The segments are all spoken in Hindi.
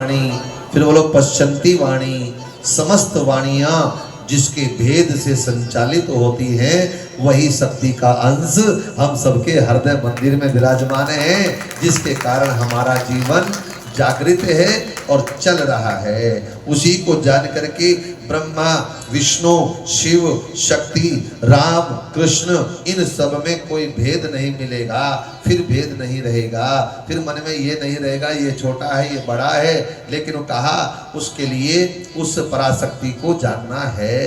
वाणी, फिर बोलो पश्चंती वाणी। समस्त वाणियां जिसके भेद से संचालित होती हैं वही शक्ति का अंश हम सबके हृदय मंदिर में विराजमान है, जिसके कारण हमारा जीवन जागृत है और चल रहा है। उसी को जान करके ब्रह्मा विष्णु शिव शक्ति राम कृष्ण इन सब में कोई भेद नहीं मिलेगा, फिर भेद नहीं रहेगा, फिर मन में ये नहीं रहेगा ये छोटा है ये बड़ा है। लेकिन वो कहा उसके लिए उस पराशक्ति को जानना है।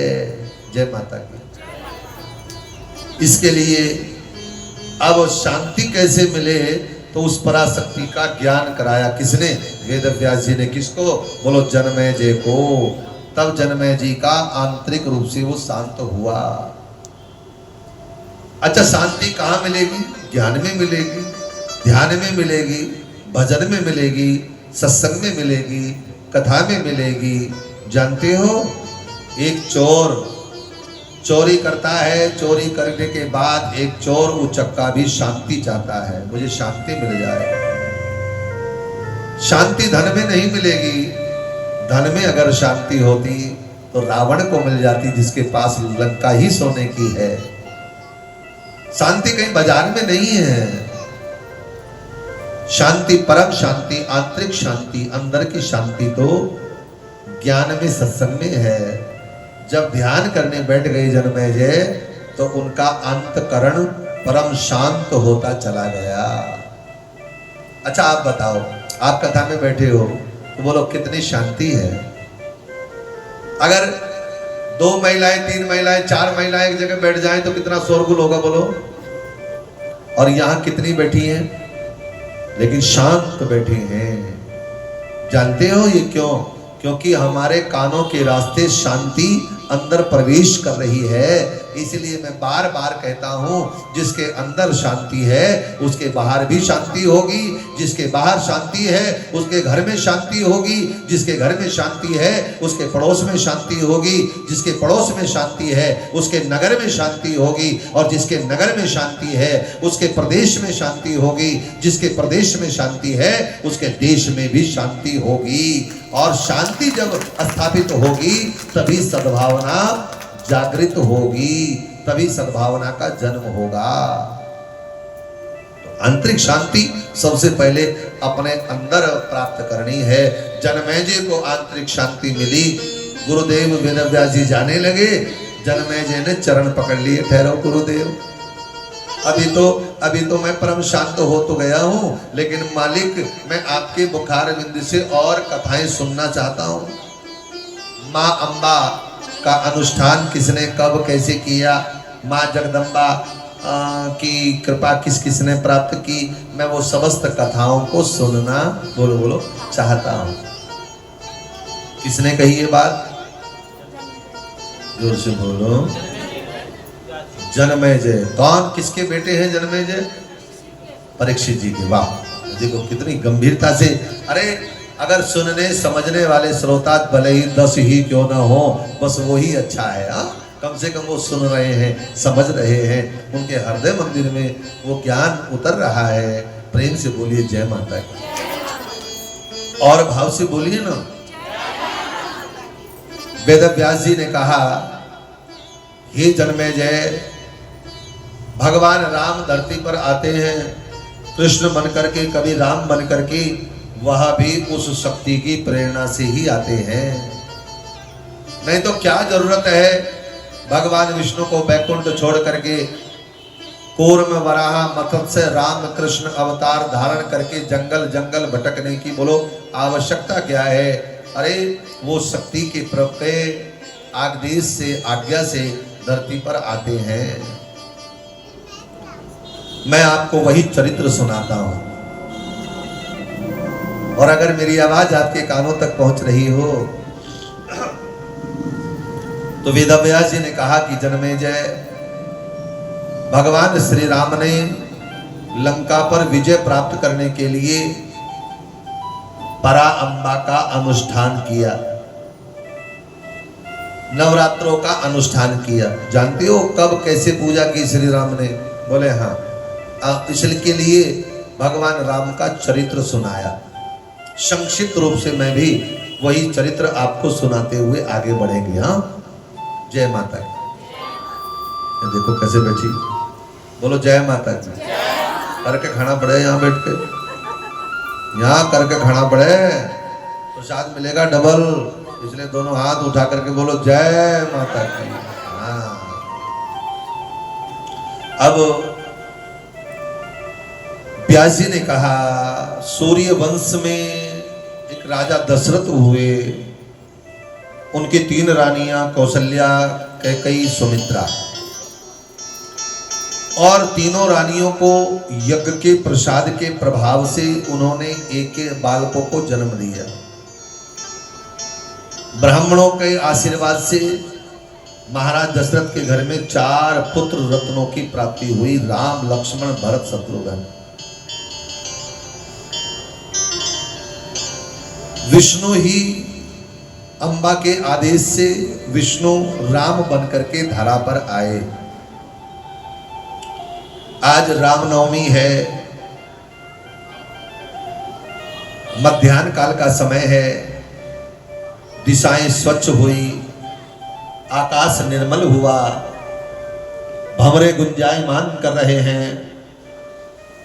जय माता की। इसके लिए अब शांति कैसे मिले, तो उस पराशक्ति का ज्ञान कराया किसने? वेद व्यास जी ने। किसको? बोलो जनमेजय को। तब जनमेजय जी का आंतरिक रूप से वो शांत हुआ। अच्छा, शांति कहाँ मिलेगी? ज्ञान में मिलेगी, ध्यान में मिलेगी, भजन में मिलेगी, सत्संग में मिलेगी, कथा में मिलेगी। जानते हो, एक चोर चोरी करता है, चोरी करने के बाद एक चोर उचक्का भी शांति चाहता है, मुझे शांति मिल जाए। शांति धन में नहीं मिलेगी। धन में अगर शांति होती तो रावण को मिल जाती, जिसके पास लंका ही सोने की है। शांति कहीं बाजार में नहीं है। शांति, परम शांति, आंतरिक शांति, अंदर की शांति तो ज्ञान में सत्संग में है। जब ध्यान करने बैठ गए जनमेजय तो उनका अंतकरण परम शांत होता चला गया। अच्छा, आप बताओ, आप कथा में बैठे हो तो बोलो कितनी शांति है। अगर 2 महिलाएं 3 महिलाएं 4 महिलाएं एक जगह बैठ जाएं तो कितना शोरगुल होगा बोलो। और यहां कितनी बैठी हैं, लेकिन शांत बैठी हैं। जानते हो ये क्यों? क्योंकि हमारे कानों के रास्ते शांति अंदर प्रवेश कर रही है। इसलिए मैं बार बार कहता हूं, जिसके अंदर शांति है उसके बाहर भी शांति होगी, जिसके बाहर शांति है उसके घर में शांति होगी, जिसके घर में शांति है उसके पड़ोस में शांति होगी, जिसके पड़ोस में शांति है उसके नगर में शांति होगी, और जिसके नगर में शांति है उसके प्रदेश में शांति होगी, जिसके प्रदेश में शांति है उसके देश में भी शांति होगी। और शांति जब स्थापित होगी तभी सद्भावना जागृत होगी, तभी सद्भावना का जन्म होगा। तो आंतरिक शांति सबसे पहले अपने अंदर प्राप्त करनी है। जनमेजय को आंतरिक शांति मिली। गुरुदेव वेदव्यास जी जाने लगे, जनमेजय ने चरण पकड़ लिए। ठहरो गुरुदेव, अभी तो मैं परम शांत हो तो गया हूं, लेकिन मालिक मैं आपके बुखार बिंद से और कथाएं सुनना चाहता हूं। माँ अम्बा का अनुष्ठान किसने कब कैसे किया, माँ जगदम्बा की कृपा किस किसने प्राप्त की, मैं वो समस्त कथाओं को सुनना बोलो बोलो चाहता हूं। किसने कही ये बात? जोर से बोलो। जनमेजय। कौन, किसके बेटे हैं जनमेजय? परीक्षित जी के। वाह, देखो कितनी गंभीरता से। अरे अगर सुनने समझने वाले श्रोता भले ही 10 ही क्यों ना हो, बस वो ही अच्छा है। कम से कम वो सुन रहे हैं, समझ रहे हैं, उनके हृदय मंदिर में वो ज्ञान उतर रहा है। प्रेम से बोलिए जय माता की। और भाव से बोलिए ना। वेदव्यास जी ने कहा, हे जनमेजय, भगवान राम धरती पर आते हैं कृष्ण बन करके, कभी राम बन करके, वह भी उस शक्ति की प्रेरणा से ही आते हैं। नहीं तो क्या जरूरत है भगवान विष्णु को बैकुंठ छोड़ करके कूर्म वराह मत्स्य राम कृष्ण अवतार धारण करके जंगल जंगल भटकने की। बोलो आवश्यकता क्या है? अरे वो शक्ति के प्रत्यय आदेश से, आज्ञा से धरती पर आते हैं। मैं आपको वही चरित्र सुनाता हूं, और अगर मेरी आवाज आपके कानों तक पहुंच रही हो तो वेदव्यास जी ने कहा कि जनमेजय, भगवान श्री राम ने लंका पर विजय प्राप्त करने के लिए परा अम्बा का अनुष्ठान किया, नवरात्रों का अनुष्ठान किया। जानते हो कब कैसे पूजा की श्री राम ने? बोले हाँ। इसके लिए भगवान राम का चरित्र सुनाया। संक्षिप्त रूप से मैं भी वही चरित्र आपको सुनाते हुए आगे बढ़ेंगे। हाँ, जय माता की। देखो कैसे बैठी, बोलो जय माता की। करके खाना पड़े, यहाँ बैठ के, यहाँ करके खाना पड़े, प्रसाद मिलेगा डबल, इसलिए दोनों हाथ उठा करके बोलो जय माता की। हाँ, अब व्यास जी ने कहा, सूर्य वंश में एक राजा दशरथ हुए, उनकी 3 रानियां कौशल्या, कैकेयी, सुमित्रा, और तीनों रानियों को यज्ञ के प्रसाद के प्रभाव से उन्होंने एक बालकों को जन्म दिया। ब्राह्मणों के आशीर्वाद से महाराज दशरथ के घर में 4 पुत्र रत्नों की प्राप्ति हुई, राम, लक्ष्मण, भरत, शत्रुघ्न। विष्णु ही अंबा के आदेश से विष्णु राम बनकर के धरा पर आए। आज रामनवमी है, मध्याह्न काल का समय है, दिशाएं स्वच्छ हुई, आकाश निर्मल हुआ, भंवरे गुंजायमान कर रहे हैं,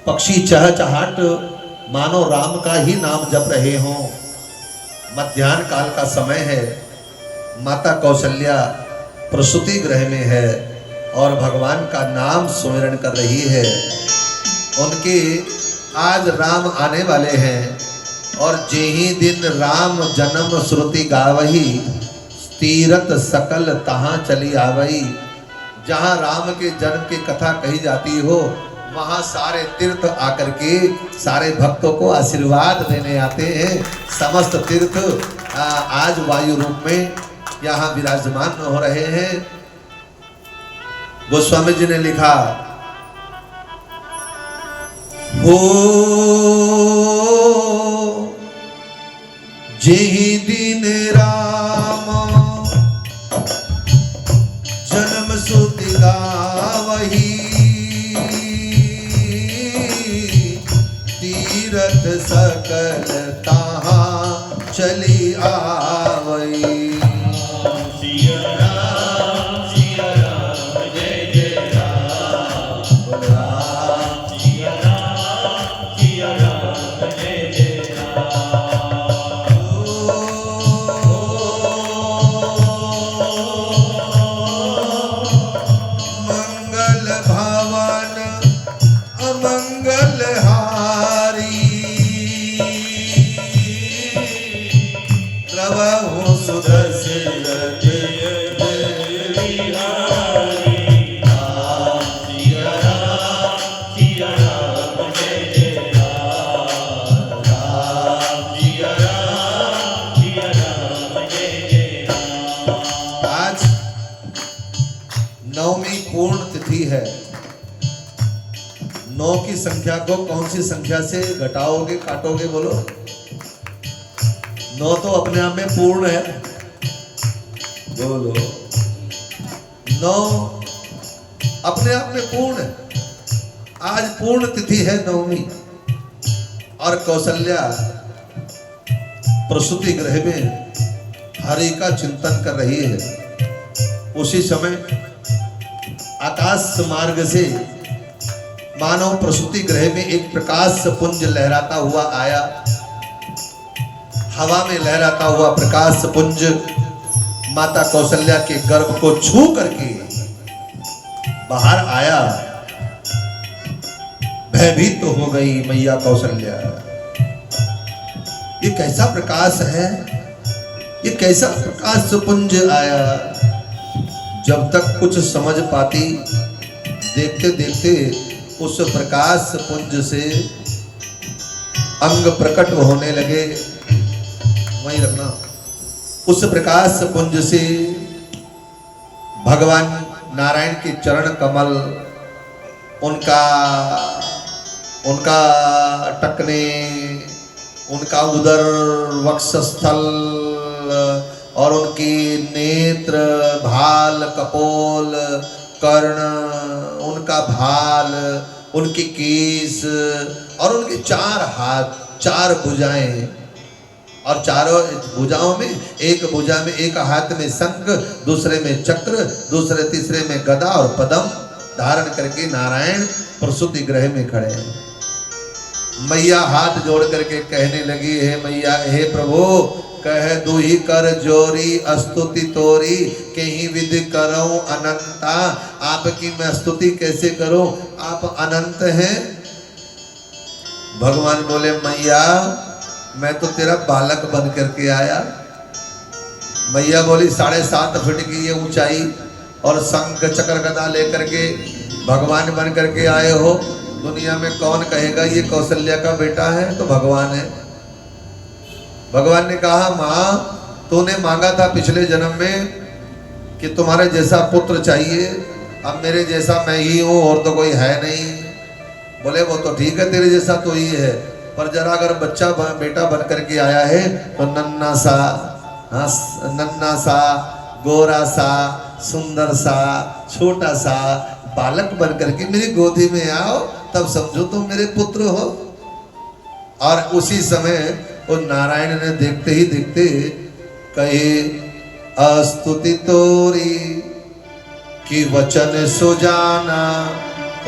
पक्षी चहचहाट मानो राम का ही नाम जप रहे हों। मध्याह्न काल का समय है, माता कौशल्या प्रसूति गृह में है और भगवान का नाम सुमिरन कर रही है। उनके आज राम आने वाले हैं और जेहि दिन राम जन्म श्रुति गावही, तीरथ सकल तहां चली आवई। जहां राम के जन्म की कथा कही जाती हो, वहां सारे तीर्थ आकर के सारे भक्तों को आशीर्वाद देने आते हैं। समस्त तीर्थ आज वायु रूप में यहाँ विराजमान हो रहे हैं। गोस्वामी जी ने लिखा, हो जेहि दिन राम जन्म श्रुति गावही, तीरथ सकल तहां चली आवई। है। 9 की संख्या को कौन सी संख्या से घटाओगे, काटोगे, बोलो? 9 तो अपने आप में पूर्ण है, बोलो। 9 अपने आप में पूर्ण है। आज पूर्ण तिथि है नवमी, और कौशल्या प्रसूति गृह में हरि का चिंतन कर रही है। उसी समय आकाश मार्ग से मानव प्रसूति गृह में एक प्रकाश पुंज लहराता हुआ आया। हवा में लहराता हुआ प्रकाश पुंज माता कौशल्या के गर्भ को छू करके बाहर आया। भयभीत तो हो गई मैया कौशल्या। ये कैसा प्रकाश है, ये कैसा प्रकाश पुंज आया। जब तक कुछ समझ पाती, देखते देखते उस प्रकाश पुंज से अंग प्रकट होने लगे। वहीं रखना। उस प्रकाश पुंज से भगवान नारायण के चरण कमल, उनका टकने, उनका उदर, वक्षस्थल और उनके नेत्र, भाल, कपोल, कर्ण, उनका भाल, उनके केस और उनके 4 हाथ, 4 भुजाएं, और चारों भुजाओं में, एक भुजा में, एक हाथ में शंख, दूसरे में चक्र, दूसरे तीसरे में गदा और पद्म धारण करके नारायण प्रसूति गृह में खड़े हैं। मैया हाथ जोड़ करके कहने लगी, हे मैया, हे प्रभु, कह दुही कर जोरी स्तुति तोरी, कहीं विधि करूं अनंता। आपकी मैं स्तुति कैसे करूं, आप अनंत हैं। भगवान बोले, मैया मैं तो तेरा बालक बन करके आया। मैया बोली, 7.5 फीट की ये ऊंचाई और शंख चक्र गदा लेकर के भगवान बन करके आए हो। दुनिया में कौन कहेगा ये कौशल्या का बेटा है, तो भगवान है। भगवान ने कहा, माँ तूने मांगा था पिछले जन्म में कि तुम्हारे जैसा पुत्र चाहिए, अब मेरे जैसा मैं ही हूँ और तो कोई है नहीं। बोले, वो तो ठीक है, तेरे जैसा तो ही है, पर जरा अगर बच्चा बेटा बन करके आया है तो नन्ना सा गोरा सा सुंदर सा छोटा सा बालक बन करके मेरी गोदी में आओ, तब समझो तुम मेरे पुत्र हो। और उसी समय उन नारायण ने देखते ही देखते कहे, अस्तुति तोरी कि वचन सुजाना,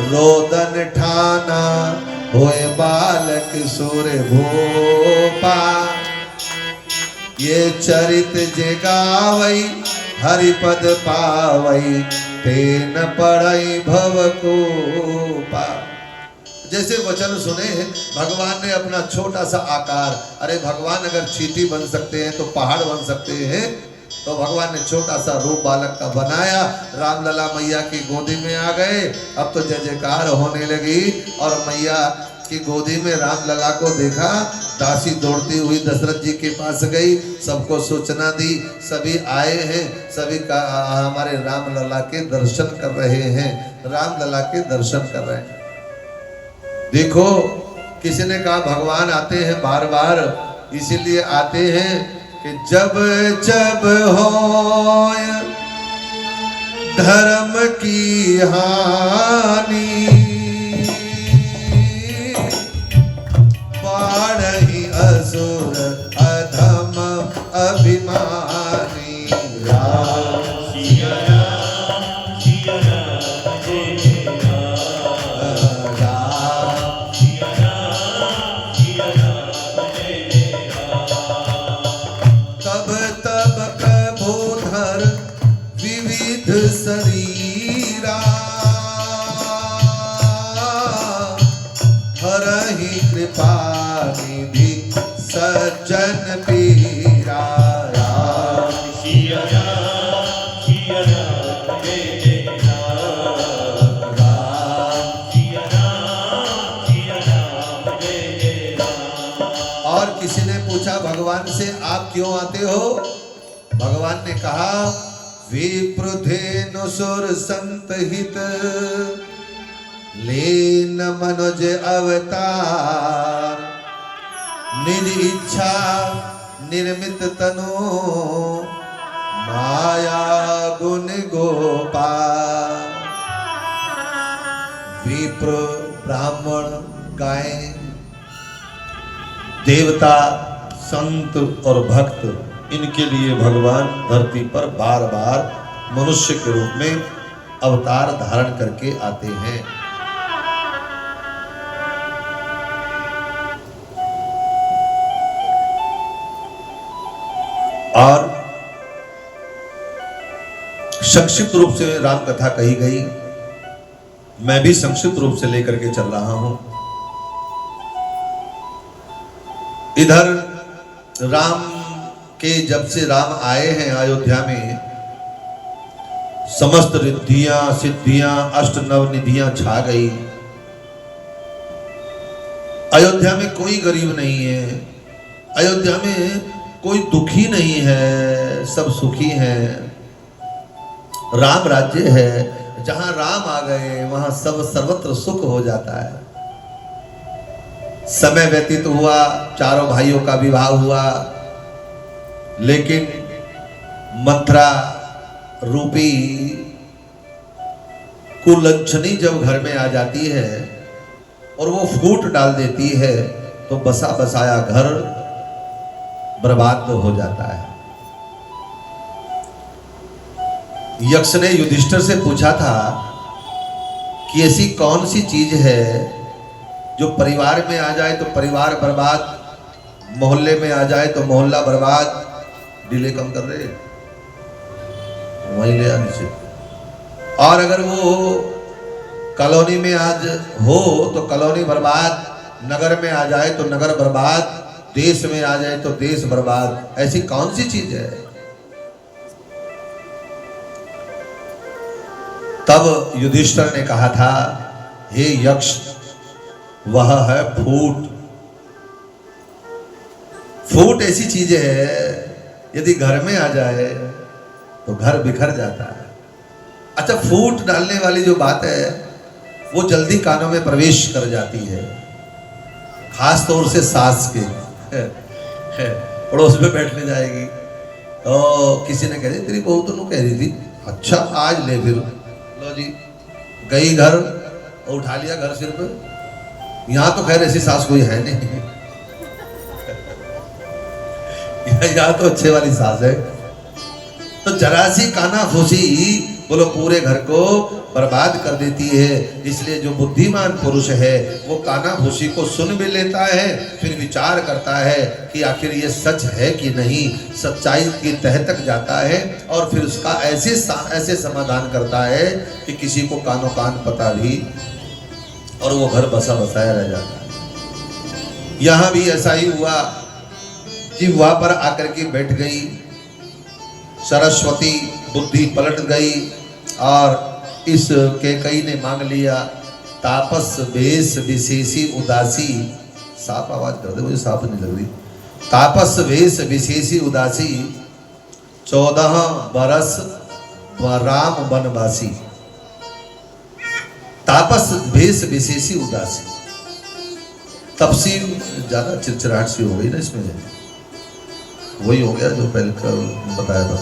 रोदन ठाना, होए बालक सुर भोपा। ये चरित जे गावई हरिपद पावई, तेन पढ़ई भव को पा। जैसे वचन सुने भगवान ने अपना छोटा सा आकार, अरे भगवान अगर चींटी बन सकते हैं तो पहाड़ बन सकते हैं, तो भगवान ने छोटा सा रूप बालक का बनाया, रामलला मैया की गोदी में आ गए। अब तो जय जयकार होने लगी और मैया की गोदी में रामलला को देखा, दासी दौड़ती हुई दशरथ जी के पास गई, सबको सूचना दी, सभी आए हैं, सभी का हमारे रामलला के दर्शन कर रहे हैं, रामलला के दर्शन कर रहे हैं। देखो, किसी ने कहा भगवान आते हैं बार बार, इसीलिए आते हैं कि जब जब हो धर्म की हानि, बाढ़ी असुर अधम अभिमानी। शरीरा हरहि कृपा निधि सज्जन पीरा। और किसी ने पूछा भगवान से, आप क्यों आते हो? भगवान ने कहा, विप्रुधेनु सुर संत हित, लेन मनुज अवतार, निज इच्छा निर्मित तनु, माया गुण गोपाल। विप्र ब्राह्मण गाय, देवता संत और भक्त, इनके लिए भगवान धरती पर बार बार मनुष्य के रूप में अवतार धारण करके आते हैं। और संक्षिप्त रूप से राम कथा कही गई, मैं भी संक्षिप्त रूप से लेकर के चल रहा हूं। इधर राम के जब से राम आए हैं अयोध्या में, समस्त रिद्धियां सिद्धियां अष्ट नव निधियां छा गई। अयोध्या में कोई गरीब नहीं है, अयोध्या में कोई दुखी नहीं है, सब सुखी हैं। राम राज्य है, जहां राम आ गए वहां सब सर्वत्र सुख हो जाता है। समय व्यतीत हुआ, चारों भाइयों का विवाह हुआ, लेकिन मथुरा रूपी कुलच्छनी जब घर में आ जाती है और वो फूट डाल देती है, तो बसा बसाया घर बर्बाद हो जाता है। यक्ष ने युधिष्ठिर से पूछा था कि ऐसी कौन सी चीज है जो परिवार में आ जाए तो परिवार बर्बाद, मोहल्ले में आ जाए तो मोहल्ला बर्बाद। डिले कम कर रहे, वहीं ले आने से। और अगर वो कॉलोनी में आज हो तो कॉलोनी बर्बाद, नगर में आ जाए तो नगर बर्बाद, देश में आ जाए तो देश बर्बाद। ऐसी कौन सी चीज है? तब युधिष्ठिर ने कहा था, हे यक्ष, वह है फूट। फूट ऐसी चीज है यदि घर में आ जाए तो घर बिखर जाता है। अच्छा, फूट डालने वाली जो बात है वो जल्दी कानों में प्रवेश कर जाती है, खास तौर से सास के पड़ोस में बैठने जाएगी तो किसी ने कह दी तेरी बहू तो कह रही थी, अच्छा आज ले, फिर लो जी गई घर और उठा लिया घर सिर पे। यहाँ तो खैर ऐसी सास कोई है नहीं यहाँ तो अच्छे वाली सास है। तो जरा सी काना फूसी बोलो पूरे घर को बर्बाद कर देती है। इसलिए जो बुद्धिमान पुरुष है वो काना फूसी को सुन भी लेता है, फिर विचार करता है कि आखिर ये सच है कि नहीं, सच्चाई की तह तक जाता है और फिर उसका ऐसे समाधान करता है कि किसी को कानो कान पता भी, और वो घर बसा बसाया रह जाता है। यहाँ भी ऐसा ही हुआ कि वहां पर आकर के बैठ गई सरस्वती, बुद्धि पलट गई और इस कैकेयी ने मांग लिया, तापस वेश विशेषी उदासी। साफ आवाज कर दे, मुझे साफ नहीं लग रही। तापस वेश विशेषी उदासी, 14 बरस राम वनवासी। तापस वेश विशेषी उदासी, तपसी ज्यादा चिड़चिड़ाहट सी हो गई ना इसमें, वही हो गया जो पहले कल बताया था,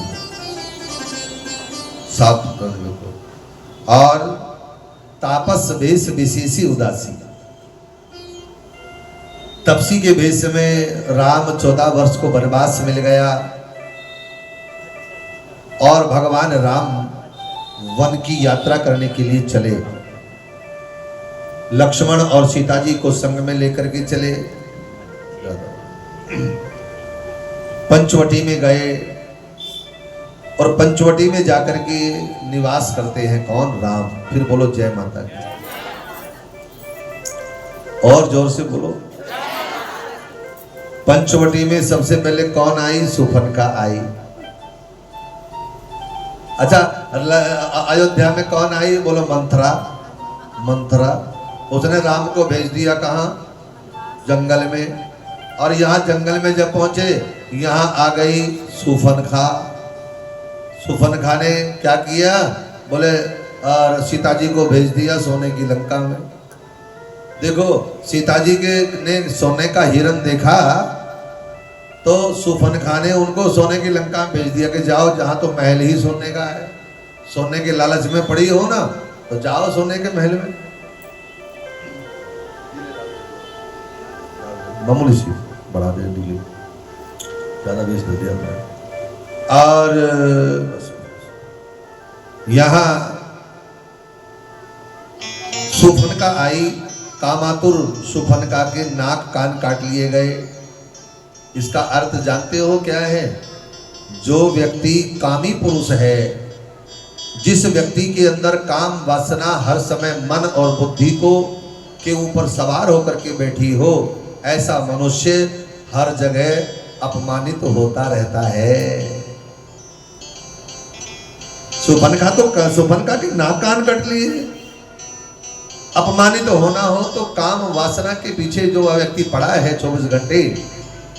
साफ करने को। और तापस वेश विशेषी उदासी, तपसी के वेश में राम 14 वर्ष को वनवास मिल गया और भगवान राम वन की यात्रा करने के लिए चले। लक्ष्मण और सीता जी को संग में लेकर के चले। पंचवटी में गए और पंचवटी में जाकर के निवास करते हैं कौन? राम। फिर बोलो जय माता की, और जोर से बोलो। पंचवटी में सबसे पहले कौन आई? सुफनका आई। अच्छा, अयोध्या में कौन आई? बोलो मंथरा। मंथरा, उसने राम को भेज दिया कहाँ? जंगल में। और यहाँ जंगल में जब पहुंचे, यहाँ आ गई सुफनखा। सुफनखा ने क्या किया? बोले और सीता जी को भेज दिया सोने की लंका में। देखो, सीता जी के ने सोने का हिरन देखा तो सुफनखा ने उनको सोने की लंका में भेज दिया कि जाओ, जहां तो महल ही सोने का है, सोने के लालच में पड़ी हो ना, तो जाओ सोने के महल में। मामूली सी बढ़ा दे, डिले ज्यादा बेच दे दिया मैं। और यहां सुफनका आई, कामातुर सुफनका के नाक कान काट लिए गए। इसका अर्थ जानते हो क्या है? जो व्यक्ति कामी पुरुष है, जिस व्यक्ति के अंदर काम वासना हर समय मन और बुद्धि को के ऊपर सवार होकर के बैठी हो, ऐसा मनुष्य हर जगह अपमानित होता रहता है। सुफनका तो सुफनका के नाक कान कट लिए। अपमानित होना हो तो काम वासना के पीछे जो व्यक्ति पड़ा है 24 घंटे,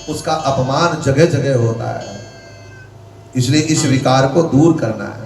उसका अपमान जगह जगह होता है। इसलिए इस विकार को दूर करना है।